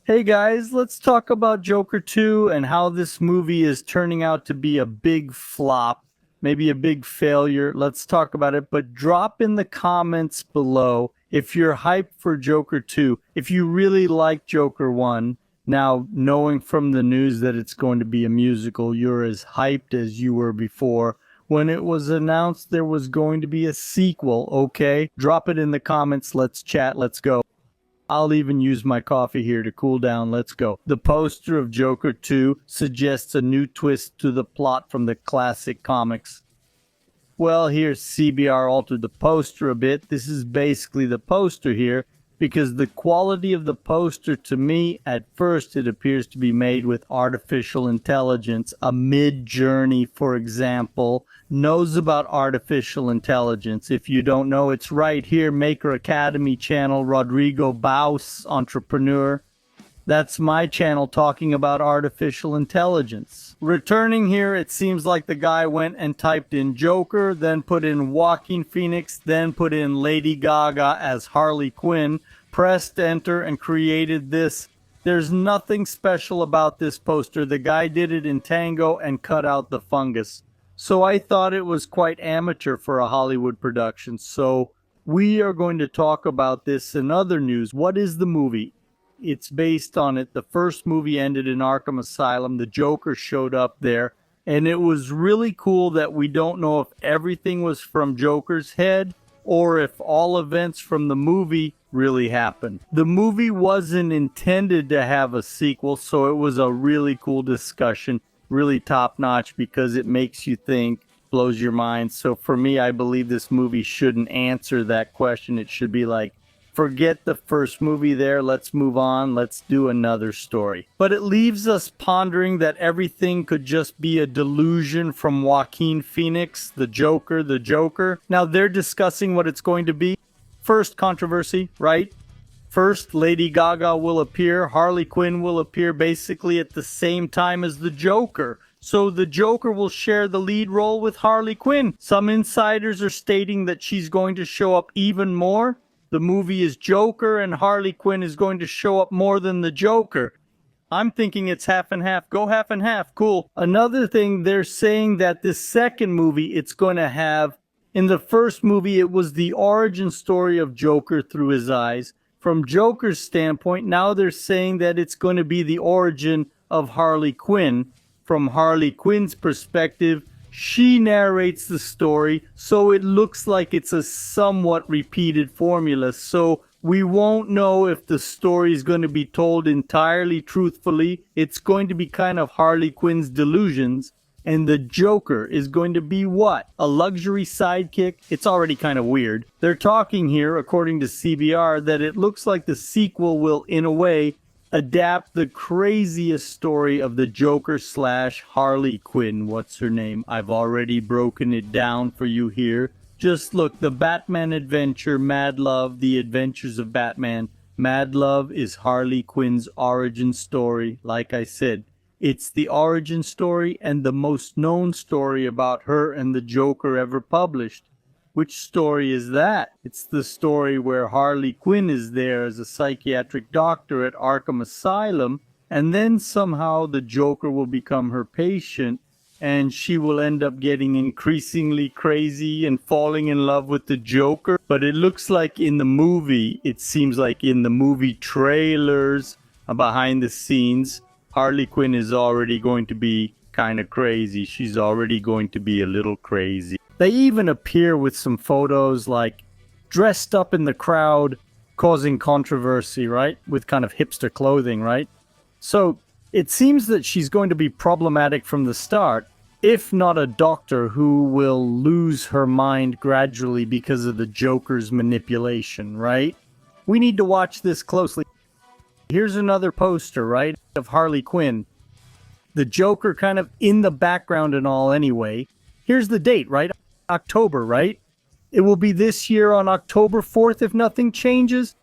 Hey guys, let's talk about Joker 2 and how this movie is turning out to be a big flop, maybe a big failure. Let's talk about it, but drop in the comments below if you're hyped for Joker 2, if you really like Joker 1. Now, knowing from the news that it's going to be a musical, you're as hyped as you were before. When it was announced there was going to be a sequel, okay? Drop it in the comments. Let's chat. Let's go. I'll even use my coffee here to cool down. Let's go. The poster of Joker 2 suggests a new twist to the plot from the classic comics. Well, here CBR altered the poster a bit. This is basically the poster here because the quality of the poster, to me, at first it appears to be made with artificial intelligence. A Mid-Journey, for example, knows about artificial intelligence. If you don't know, it's right here, Maker Academy channel, Rodrigo Baus, entrepreneur. That's my channel talking about artificial intelligence. Returning here, it seems like the guy went and typed in Joker, then put in Joaquin Phoenix, then put in Lady Gaga as Harley Quinn, pressed enter, and created this. There's nothing special about this poster. The guy did it in Tango and cut out the fungus. So I thought it was quite amateur for a Hollywood production. So we are going to talk about this in other news. What is the movie? It's based on it. The first movie ended in Arkham Asylum. The Joker showed up there. And it was really cool that we don't know if everything was from Joker's head or if all events from the movie really happened. The movie wasn't intended to have a sequel, so it was a really cool discussion, really top-notch because it makes you think, blows your mind. So for me, I believe this movie shouldn't answer that question. It should be like, forget the first movie there, let's move on, let's do another story. But it leaves us pondering that everything could just be a delusion from Joaquin Phoenix, the Joker. Now they're discussing what it's going to be. First controversy, right? First, Lady Gaga will appear, Harley Quinn will appear basically at the same time as the Joker. So the Joker will share the lead role with Harley Quinn. Some insiders are stating that she's going to show up even more. The movie is Joker and Harley Quinn is going to show up more than the Joker. I'm thinking it's half and half. Go half and half. Cool. Another thing, they're saying that this second movie, it's going to have, in the first movie, it was the origin story of Joker through his eyes. From Joker's standpoint, now they're saying that it's going to be the origin of Harley Quinn. From Harley Quinn's perspective, she narrates the story, so it looks like it's a somewhat repeated formula. So we won't know if the story is going to be told entirely truthfully. It's going to be kind of Harley Quinn's delusions. And the Joker is going to be what? A luxury sidekick? It's already kind of weird. They're talking here, according to CBR, that it looks like the sequel will, in a way, adapt the craziest story of the Joker / Harley Quinn. What's her name? I've already broken it down for you here. Just look, the Batman adventure, Mad Love, The Adventures of Batman. Mad Love is Harley Quinn's origin story. Like I said, it's the origin story and the most known story about her and the Joker ever published. Which story is that? It's the story where Harley Quinn is there as a psychiatric doctor at Arkham Asylum, and then somehow the Joker will become her patient, and she will end up getting increasingly crazy and falling in love with the Joker. But it looks like in the movie, it seems like in the movie trailers, behind the scenes, Harley Quinn is already going to be kind of crazy. She's already going to be a little crazy. They even appear with some photos like dressed up in the crowd, causing controversy, right? With kind of hipster clothing, right? So it seems that she's going to be problematic from the start, if not a doctor who will lose her mind gradually because of the Joker's manipulation, right? We need to watch this closely. Here's another poster, right, of Harley Quinn. The Joker kind of in the background and all anyway. Here's the date, right? October, right? It will be this year on October 4th if nothing changes.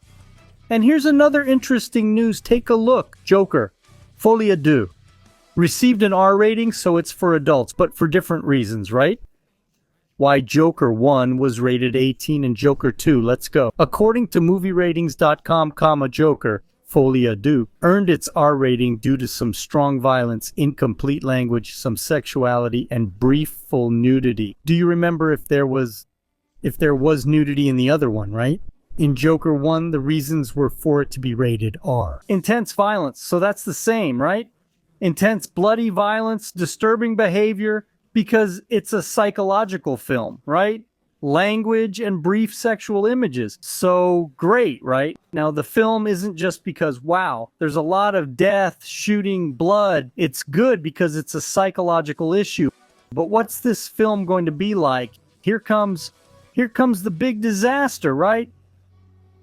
And here's another interesting news. Take a look. Joker, folie à deux. Received an R rating, so it's for adults, but for different reasons, right? Why Joker 1 was rated 18 and Joker 2. Let's go. According to movieratings.com, Joker, Folie à Deux, earned its R rating due to some strong violence, incomplete language, some sexuality, and brief full nudity. Do you remember if there was nudity in the other one, right? In Joker 1, the reasons were for it to be rated R. Intense violence, so that's the same, right? Intense bloody violence, disturbing behavior, because it's a psychological film, right? Language and brief sexual images. So great, right? Now, the film isn't just because, wow, there's a lot of death, shooting, blood. It's good because it's a psychological issue. But what's this film going to be like? Here comes the big disaster, right?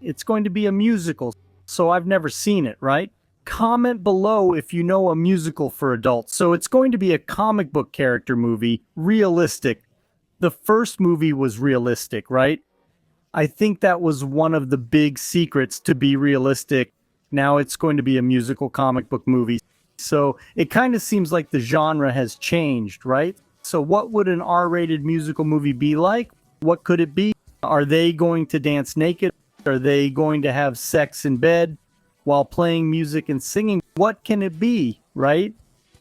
It's going to be a musical, so I've never seen it, right? Comment below if you know a musical for adults. So it's going to be a comic book character movie, realistic. The first movie was realistic, right? I think that was one of the big secrets to be realistic. Now it's going to be a musical comic book movie. So it kind of seems like the genre has changed, right? So what would an R-rated musical movie be like? What could it be? Are they going to dance naked? Are they going to have sex in bed while playing music and singing? What can it be, right?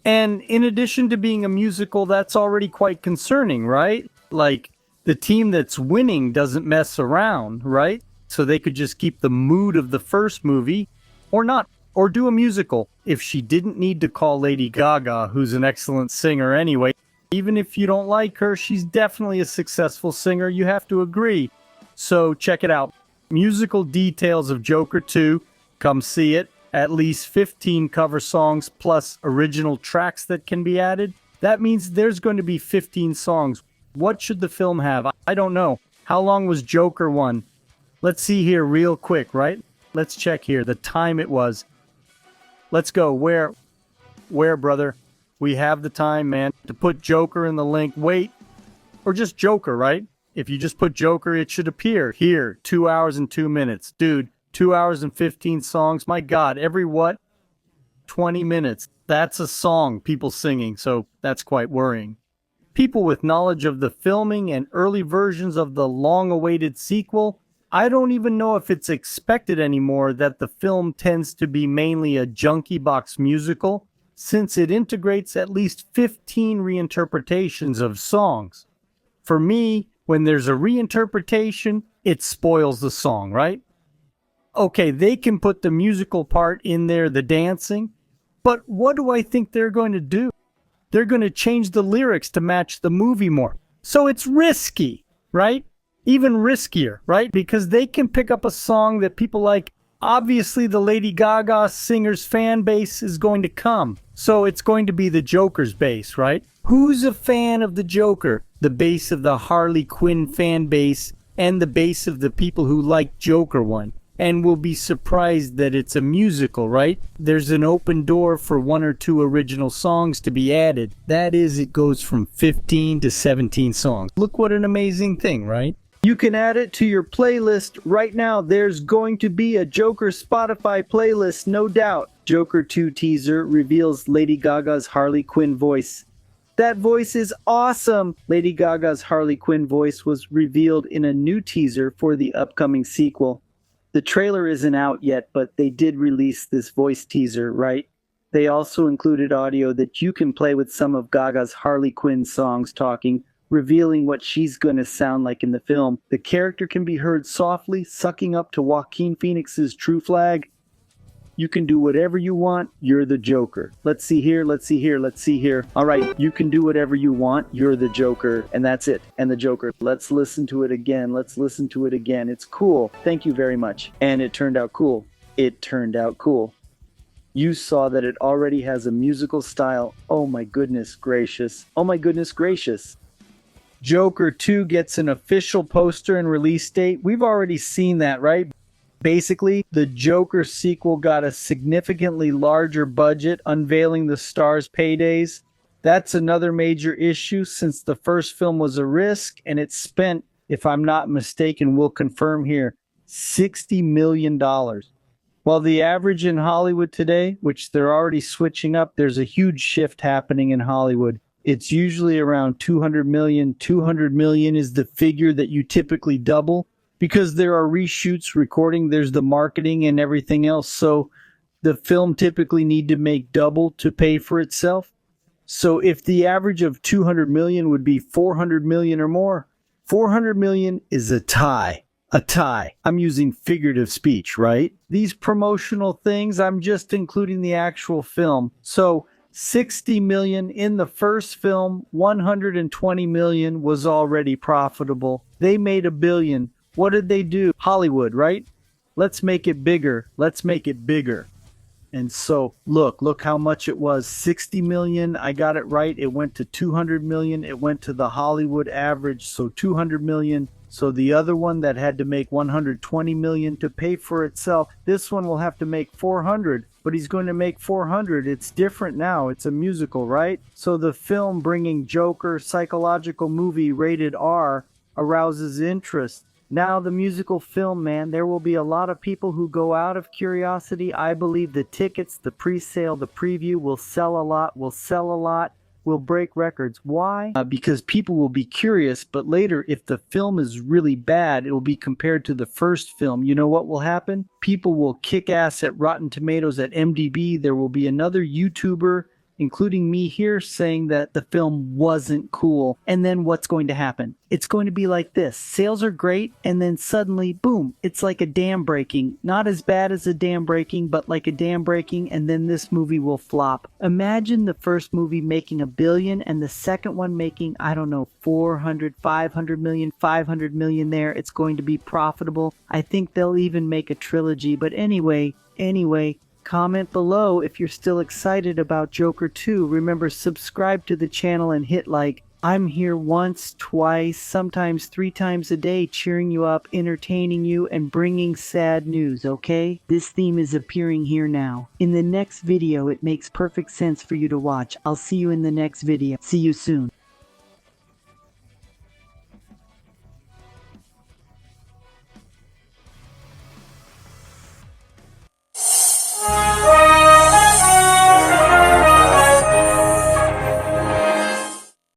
And in addition to being a musical, that's already quite concerning, right? Like, the team that's winning doesn't mess around, right? So they could just keep the mood of the first movie, or not, or do a musical. If she didn't need to call Lady Gaga, who's an excellent singer anyway, even if you don't like her, she's definitely a successful singer, you have to agree. So check it out. Musical details of Joker 2. Come see it. At least 15 cover songs plus original tracks that can be added. That means there's going to be 15 songs. What should the film have? I don't know. How long was Joker 1? Let's see here real quick, right? Let's check here. The time it was. Let's go. Where, brother? We have the time, man, to put Joker in the link. Wait. Or just Joker, right? If you just put Joker, it should appear here. 2 hours and 2 minutes. Dude, 2 hours and 15 songs. My God, every what? 20 minutes. That's a song, people singing, so that's quite worrying. People with knowledge of the filming and early versions of the long-awaited sequel, I don't even know if it's expected anymore that the film tends to be mainly a junkie box musical, since it integrates at least 15 reinterpretations of songs. For me, when there's a reinterpretation, it spoils the song, right? Okay, they can put the musical part in there, the dancing, but what do I think they're going to do? They're going to change the lyrics to match the movie more. So it's risky, right? Even riskier, right? Because they can pick up a song that people like. Obviously, the Lady Gaga singer's fan base is going to come. So it's going to be the Joker's base, right? Who's a fan of the Joker? The base of the Harley Quinn fan base and the base of the people who like Joker 1. And will be surprised that it's a musical, right? There's an open door for 1 or 2 original songs to be added. That is, it goes from 15 to 17 songs. Look what an amazing thing, right? You can add it to your playlist right now. There's going to be a Joker Spotify playlist, no doubt. Joker 2 teaser reveals Lady Gaga's Harley Quinn voice. That voice is awesome! Lady Gaga's Harley Quinn voice was revealed in a new teaser for the upcoming sequel. The trailer isn't out yet, but they did release this voice teaser, right? They also included audio that you can play with some of Gaga's Harley Quinn songs talking, revealing what she's going to sound like in the film. The character can be heard softly sucking up to Joaquin Phoenix's True Flag. You can do whatever you want, you're the Joker. Let's see here, let's see here, let's see here. All right, you can do whatever you want, you're the Joker, and that's it, and the Joker. Let's listen to it again, let's listen to it again. It's cool, thank you very much. And it turned out cool. It turned out cool. You saw that it already has a musical style. Oh my goodness gracious. Oh my goodness gracious. Joker 2 gets an official poster and release date. We've already seen that, right? Basically, the Joker sequel got a significantly larger budget, unveiling the star's paydays. That's another major issue since the first film was a risk and it spent, if I'm not mistaken, we'll confirm here, $60 million. While the average in Hollywood today, which they're already switching up, there's a huge shift happening in Hollywood. It's usually around 200 million. 200 million is the figure that you typically double. Because there are reshoots, recording, there's the marketing and everything else. So The film typically need to make double to pay for itself. So if the average of 200 million would be 400 million or more, 400 million is a tie. A tie. I'm using figurative speech, right? These promotional things, I'm just including the actual film. So 60 million in the first film, 120 million was already profitable. They made $1 billion. What did they do? Hollywood, right? Let's make it bigger. Let's make it bigger. And so look how much it was. 60 million. I got it right. It went to 200 million. It went to the Hollywood average. So 200 million. So the other one that had to make 120 million to pay for itself, this one will have to make 400, but he's going to make 400. It's different now. It's a musical, right? So the film bringing Joker, psychological movie rated R, arouses interest. Now the musical film, man, there will be a lot of people who go out of curiosity. I believe the tickets, the pre-sale, the preview will sell a lot, will break records. Why? Because people will be curious, but later, if the film is really bad, it will be compared to the first film. You know what will happen? People will kick ass at Rotten Tomatoes, at MDB. There will be another YouTuber, including me here, saying that the film wasn't cool. And then what's going to happen? It's going to be like this. Sales are great, and then suddenly, boom, it's like a dam breaking. Not as bad as a dam breaking, but like a dam breaking, and then this movie will flop. Imagine the first movie making $1 billion, and the second one making, I don't know, 400, 500 million, 500 million there. It's going to be profitable. I think they'll even make a trilogy. But anyway, comment below if you're still excited about Joker 2. Remember, subscribe to the channel and hit like. I'm here once, twice, sometimes 3 times a day, cheering you up, entertaining you, and bringing sad news, okay? This theme is appearing here now. In the next video, it makes perfect sense for you to watch. I'll see you in the next video. See you soon.